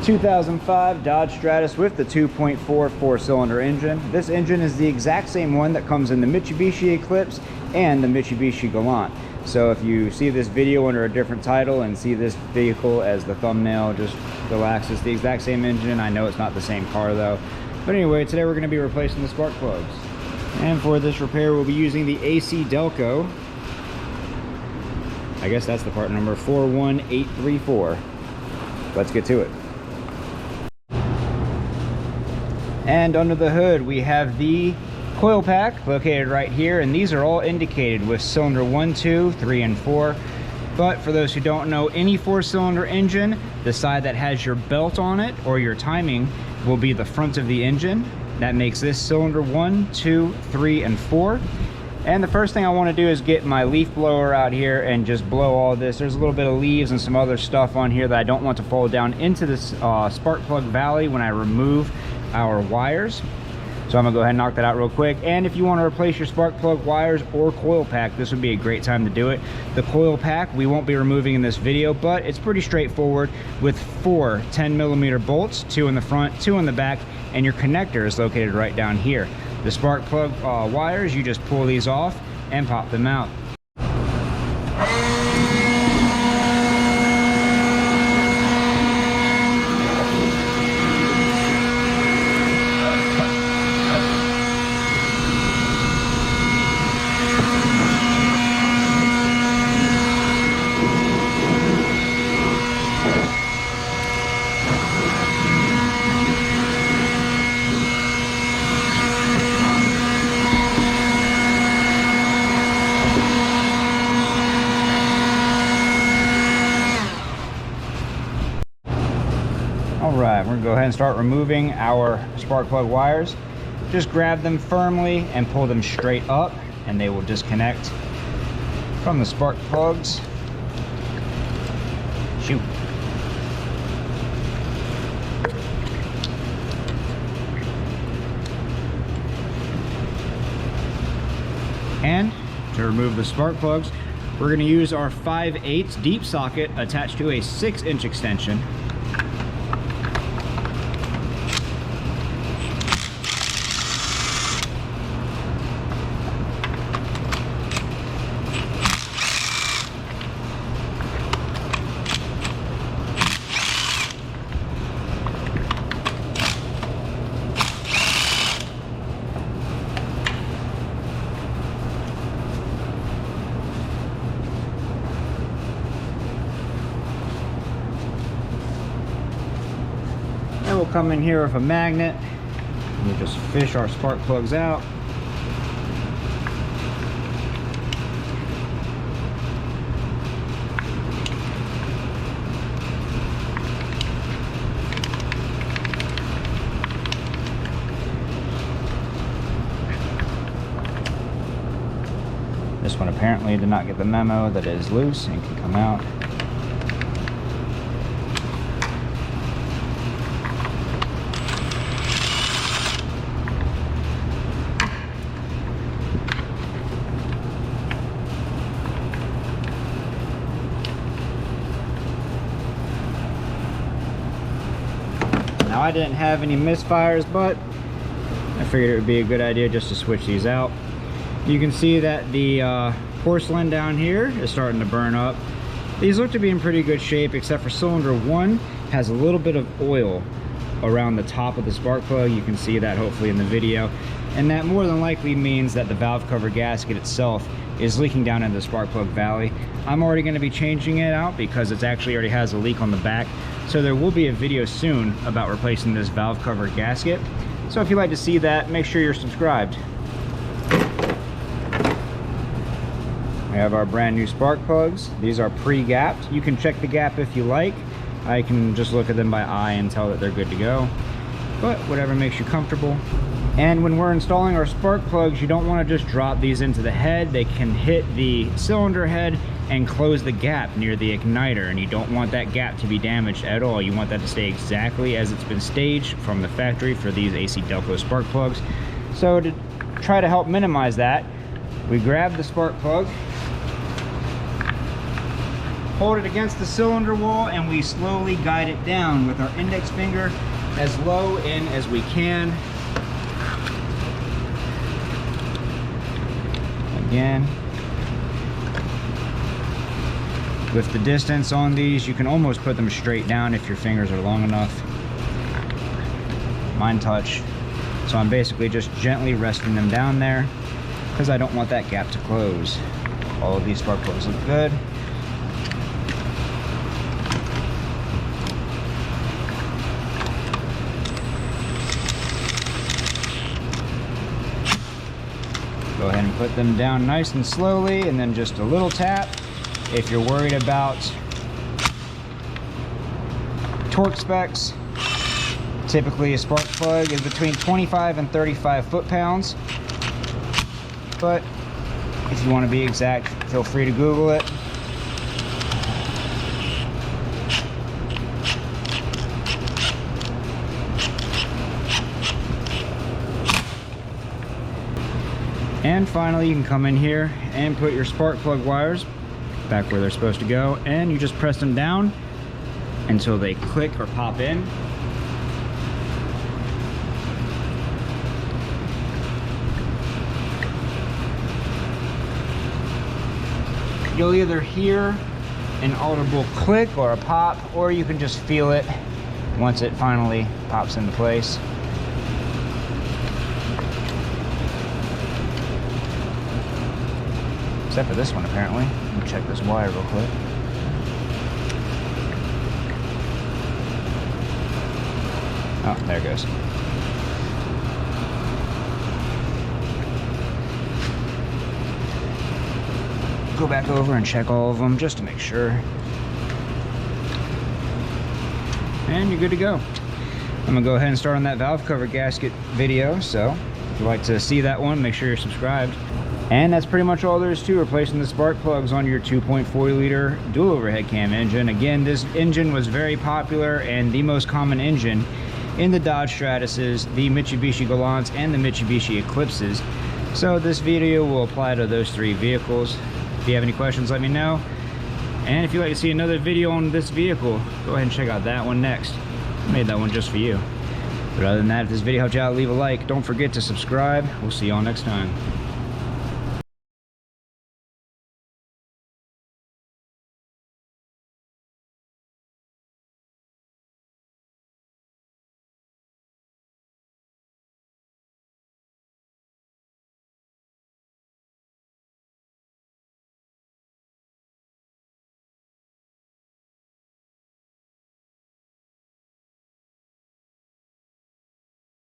2005 Dodge Stratus with the 2.4 four-cylinder engine. This engine is the exact same one that comes in the Mitsubishi Eclipse and the Mitsubishi Galant. So if you see this video under a different title and see this vehicle as the thumbnail, just relax. It's the exact same engine. I know it's not the same car though. But anyway, today we're going to be replacing the spark plugs. And for this repair, we'll be using the AC Delco. I guess that's the part number 41834. Let's get to it. And under the hood, we have the coil pack located right here, and these are all indicated with cylinder 1, 2, 3, and 4. But for those who don't know, any four-cylinder engine, the side that has your belt on it or your timing will be the front of the engine. That makes this cylinder 1, 2, 3, and 4. And the first thing I want to do is get my leaf blower out here and just blow all this. There's a little bit of leaves and some other stuff on here that I don't want to fall down into this spark plug valley when I remove our wires. So I'm gonna go ahead and knock that out real quick. And if you want to replace your spark plug wires or coil pack, this would be a great time to do it. The coil pack we won't be removing in this video, but it's pretty straightforward with 4 10mm bolts, 2 in the front, 2 in the back, and your connector is located right down here. The spark plug wires, you just pull these off and pop them out. Alright, we're going to go ahead and start removing our spark plug wires. Just grab them firmly and pull them straight up, and they will disconnect from the spark plugs. Shoot. And to remove the spark plugs, we're going to use our 5/8 deep socket attached to a 6-inch extension. And we'll come in here with a magnet. We'll just fish our spark plugs out. This one apparently did not get the memo that it is loose and can come out. Now I didn't have any misfires, but I figured it would be a good idea just to switch these out. You can see that the porcelain down here is starting to burn up. These look to be in pretty good shape, except for cylinder 1 has a little bit of oil around the top of the spark plug. You can see that hopefully in the video. And that more than likely means that the valve cover gasket itself is leaking down into the spark plug valley. I'm already going to be changing it out because it actually already has a leak on the back. So there will be a video soon about replacing this valve cover gasket. So if you'd like to see that, make sure you're subscribed. We have our brand new spark plugs. These are pre-gapped. You can check the gap if you like. I can just look at them by eye and tell that they're good to go. But whatever makes you comfortable. And when we're installing our spark plugs, you don't want to just drop these into the head. They can hit the cylinder head and close the gap near the igniter, and you don't want that gap to be damaged at all. You want that to stay exactly as it's been staged from the factory for these AC Delco spark plugs. So to try to help minimize that, we grab the spark plug, hold it against the cylinder wall and we slowly guide it down with our index finger as low in as we can. Again, with the distance on these, you can almost put them straight down if your fingers are long enough. Mine touch, so I'm basically just gently resting them down there because I don't want that gap to close. All of these spark plugs look good. Go ahead and put them down nice and slowly, and then just a little tap. If you're worried about torque specs, typically a spark plug is between 25 and 35 foot-pounds. But if you want to be exact, feel free to Google it. And finally, you can come in here and put your spark plug wires back where they're supposed to go, and you just press them down until they click or pop in. You'll either hear an audible click or a pop, or you can just feel it once it finally pops into place. Except for this one, apparently. Let me check this wire real quick. Oh, there it goes. Go back over and check all of them just to make sure. And you're good to go. I'm gonna go ahead and start on that valve cover gasket video, so if you'd like to see that one, make sure you're subscribed. And that's pretty much all there is to replacing the spark plugs on your 2.4 liter dual overhead cam engine. Again, this engine was very popular and the most common engine in the Dodge Stratuses, the Mitsubishi Galants, and the Mitsubishi Eclipses. So this video will apply to those three vehicles. If you have any questions, let me know. And if you'd like to see another video on this vehicle, go ahead and check out that one next. I made that one just for you. But other than that, if this video helped you out, leave a like. Don't forget to subscribe. We'll see y'all next time.